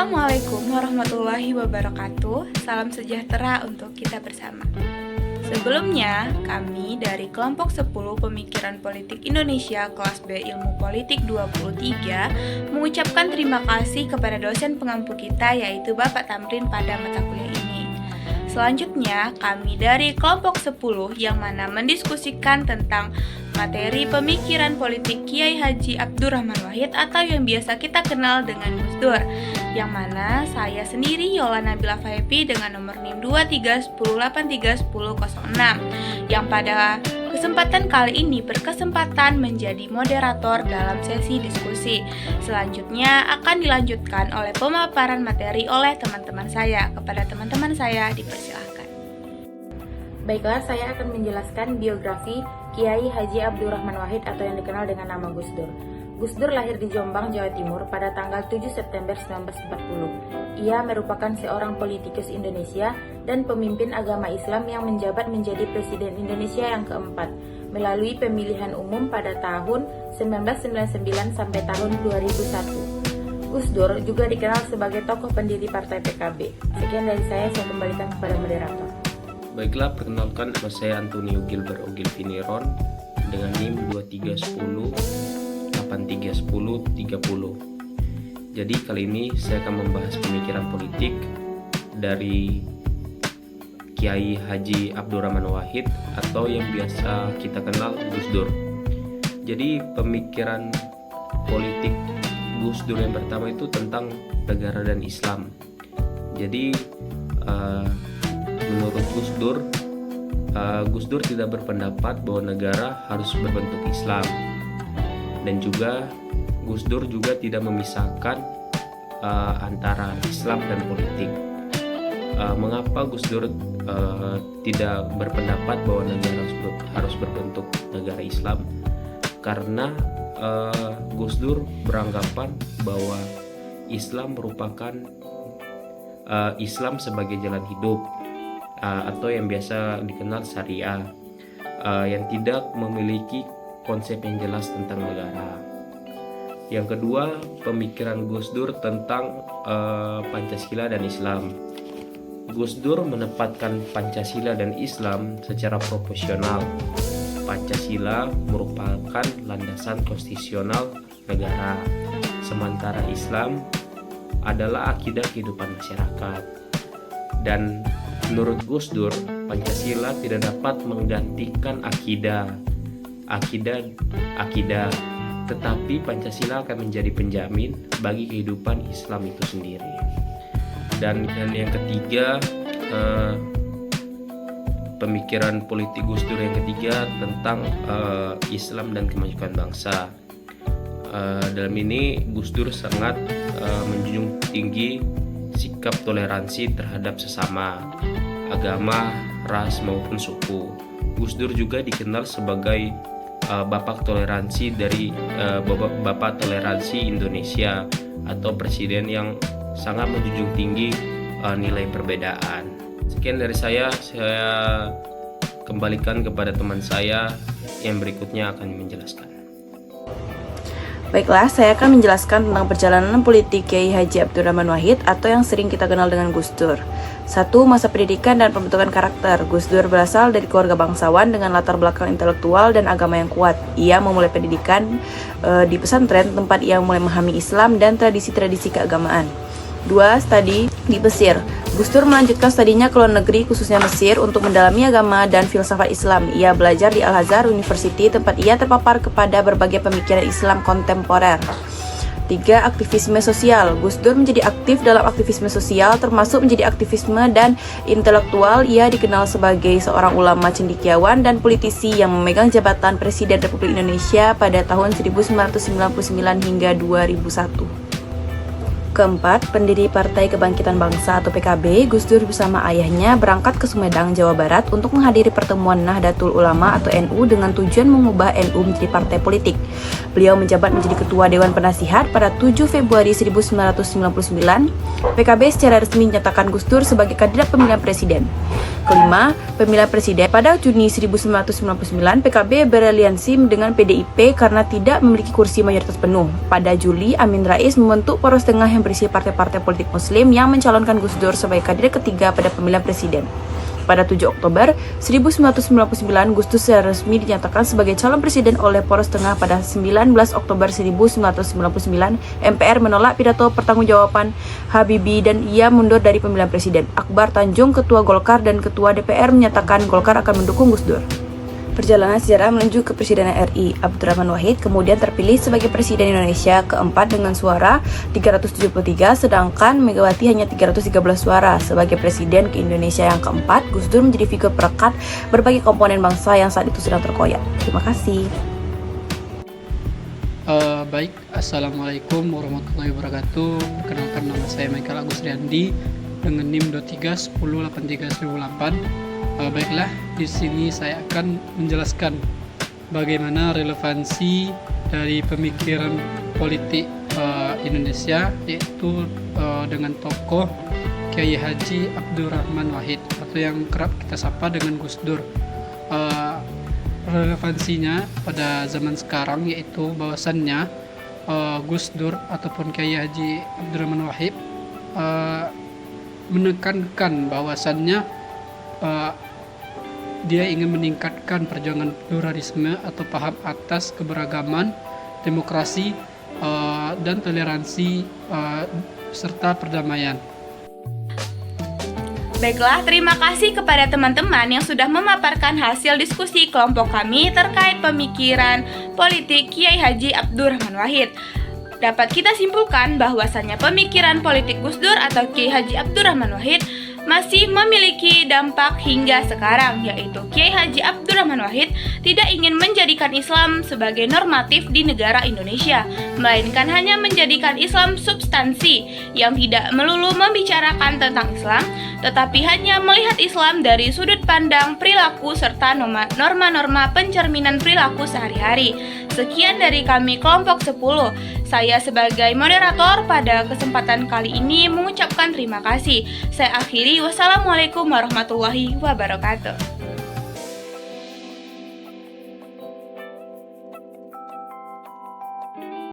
Assalamualaikum warahmatullahi wabarakatuh. Salam sejahtera untuk kita bersama. Sebelumnya, kami dari kelompok 10 Pemikiran Politik Indonesia kelas B Ilmu Politik 23 mengucapkan terima kasih kepada dosen pengampu kita yaitu Bapak Tamrin pada mata kuliah ini. Selanjutnya, kami dari kelompok 10 yang mana mendiskusikan tentang materi pemikiran politik Kiai Haji Abdurrahman Wahid atau yang biasa kita kenal dengan Gus Dur, yang mana saya sendiri Yola Nabila Faipi dengan nomor NIM 2310831006 yang pada kesempatan kali ini berkesempatan menjadi moderator dalam sesi diskusi. Selanjutnya akan dilanjutkan oleh pemaparan materi oleh teman-teman saya. Kepada teman-teman saya dipersilahkan. Baiklah, saya akan menjelaskan biografi Kiai Haji Abdurrahman Wahid atau yang dikenal dengan nama Gus Dur. Gus Dur lahir di Jombang, Jawa Timur pada tanggal 7 September 1940. Ia merupakan seorang politikus Indonesia dan pemimpin agama Islam yang menjabat menjadi Presiden Indonesia yang keempat melalui pemilihan umum pada tahun 1999 sampai tahun 2001. Gus Dur juga dikenal sebagai tokoh pendiri Partai PKB. Sekian dari saya kembalikan kepada moderator. Baiklah, perkenalkan nama saya Antonio Gilbert Ogilviniron dengan NIM 2310831030. Jadi kali ini saya akan membahas pemikiran politik dari Kiai Haji Abdurrahman Wahid atau yang biasa kita kenal Gus Dur. Jadi pemikiran politik Gus Dur yang pertama itu tentang negara dan Islam. Jadi menurut Gus Dur tidak berpendapat bahwa negara harus berbentuk Islam, dan juga Gus Dur juga tidak memisahkan antara Islam dan politik. Mengapa Gus Dur tidak berpendapat bahwa negara harus berbentuk negara Islam? Karena Gus Dur beranggapan bahwa Islam merupakan Islam sebagai jalan hidup atau yang biasa dikenal syariah yang tidak memiliki konsep yang jelas tentang negara. Yang kedua, pemikiran Gus Dur tentang Pancasila dan Islam. Gus Dur menempatkan Pancasila dan Islam secara proporsional. Pancasila merupakan landasan konstitusional negara, sementara Islam adalah akidah kehidupan masyarakat. Dan menurut Gus Dur, Pancasila tidak dapat menggantikan akidah, tetapi Pancasila akan menjadi penjamin bagi kehidupan Islam itu sendiri. Dan yang ketiga, pemikiran politik Gus Dur yang ketiga tentang Islam dan kemajuan bangsa. Dalam ini Gus Dur sangat menjunjung tinggi sikap toleransi terhadap sesama, agama, ras maupun suku. Gus Dur juga dikenal sebagai bapak toleransi dari bapak toleransi Indonesia atau presiden yang sangat menjunjung tinggi nilai perbedaan. Sekian dari saya kembalikan kepada teman saya yang berikutnya akan menjelaskan. Baiklah, saya akan menjelaskan tentang perjalanan politik Kiai Haji Abdurrahman Wahid atau yang sering kita kenal dengan Gus Dur. 1. Masa pendidikan dan pembentukan karakter. Gus Dur berasal dari keluarga bangsawan dengan latar belakang intelektual dan agama yang kuat. Ia memulai pendidikan di pesantren, tempat ia mulai memahami Islam dan tradisi-tradisi keagamaan. 2. Studi di Mesir. Gus Dur melanjutkan studinya ke luar negeri, khususnya Mesir, untuk mendalami agama dan filsafat Islam. Ia belajar di Al-Azhar University, tempat ia terpapar kepada berbagai pemikiran Islam kontemporer. 3. Aktivisme sosial. Gus Dur menjadi aktif dalam aktivisme sosial, termasuk menjadi aktivisme dan intelektual. Ia dikenal sebagai seorang ulama cendekiawan dan politisi yang memegang jabatan Presiden Republik Indonesia pada tahun 1999 hingga 2001. Keempat, pendiri Partai Kebangkitan Bangsa atau PKB, Gus Dur bersama ayahnya berangkat ke Sumedang, Jawa Barat untuk menghadiri pertemuan Nahdlatul Ulama atau NU dengan tujuan mengubah NU menjadi partai politik. Beliau menjabat menjadi Ketua Dewan Penasihat pada 7 Februari 1999. PKB secara resmi menyatakan Gus Dur sebagai kandidat pemilihan presiden. Kelima, pemilihan presiden. Pada Juni 1999, PKB beraliansi dengan PDIP karena tidak memiliki kursi mayoritas penuh. Pada Juli, Amin Rais membentuk poros tengah yang berisi partai-partai politik Muslim yang mencalonkan Gus Dur sebagai kandidat ketiga pada pemilihan presiden. Pada 7 Oktober 1999, Gus Dur secara resmi dinyatakan sebagai calon presiden oleh Poros Tengah. Pada 19 Oktober 1999, MPR menolak pidato pertanggungjawaban Habibie dan ia mundur dari pemilihan presiden. Akbar Tanjung, Ketua Golkar dan Ketua DPR menyatakan Golkar akan mendukung Gus Dur. Perjalanan sejarah menuju kepresidenan RI, Abdurrahman Wahid kemudian terpilih sebagai Presiden Indonesia keempat dengan suara 373, sedangkan Megawati hanya 313 suara. Sebagai Presiden ke Indonesia yang keempat, Gus Dur menjadi figur perekat berbagai komponen bangsa yang saat itu sedang terkoyak. Terima kasih. Baik, Assalamualaikum warahmatullahi wabarakatuh. Perkenalkan, nama saya Michael Agus Riyandi dengan NIM 2310831008. Baiklah, di sini saya akan menjelaskan bagaimana relevansi dari pemikiran politik Indonesia, yaitu dengan tokoh Kiai Haji Abdurrahman Wahid atau yang kerap kita sapa dengan Gus Dur. Relevansinya pada zaman sekarang yaitu bahwasannya Gus Dur ataupun Kiai Haji Abdurrahman Wahid menekankan bahwasannya dia ingin meningkatkan perjuangan pluralisme atau paham atas keberagaman, demokrasi, dan toleransi serta perdamaian. Baiklah, terima kasih kepada teman-teman yang sudah memaparkan hasil diskusi kelompok kami terkait pemikiran politik Kiai Haji Abdurrahman Wahid. Dapat kita simpulkan bahwasannya pemikiran politik Gus Dur atau Kiai Haji Abdurrahman Wahid masih memiliki dampak hingga sekarang, yaitu Kiai Haji Abdurrahman Wahid tidak ingin menjadikan Islam sebagai normatif di negara Indonesia, melainkan hanya menjadikan Islam substansi yang tidak melulu membicarakan tentang Islam, tetapi hanya melihat Islam dari sudut pandang perilaku serta norma-norma pencerminan perilaku sehari-hari. Sekian dari kami kelompok 10. Saya sebagai moderator pada kesempatan kali ini mengucapkan terima kasih. Saya akhiri, wassalamualaikum warahmatullahi wabarakatuh.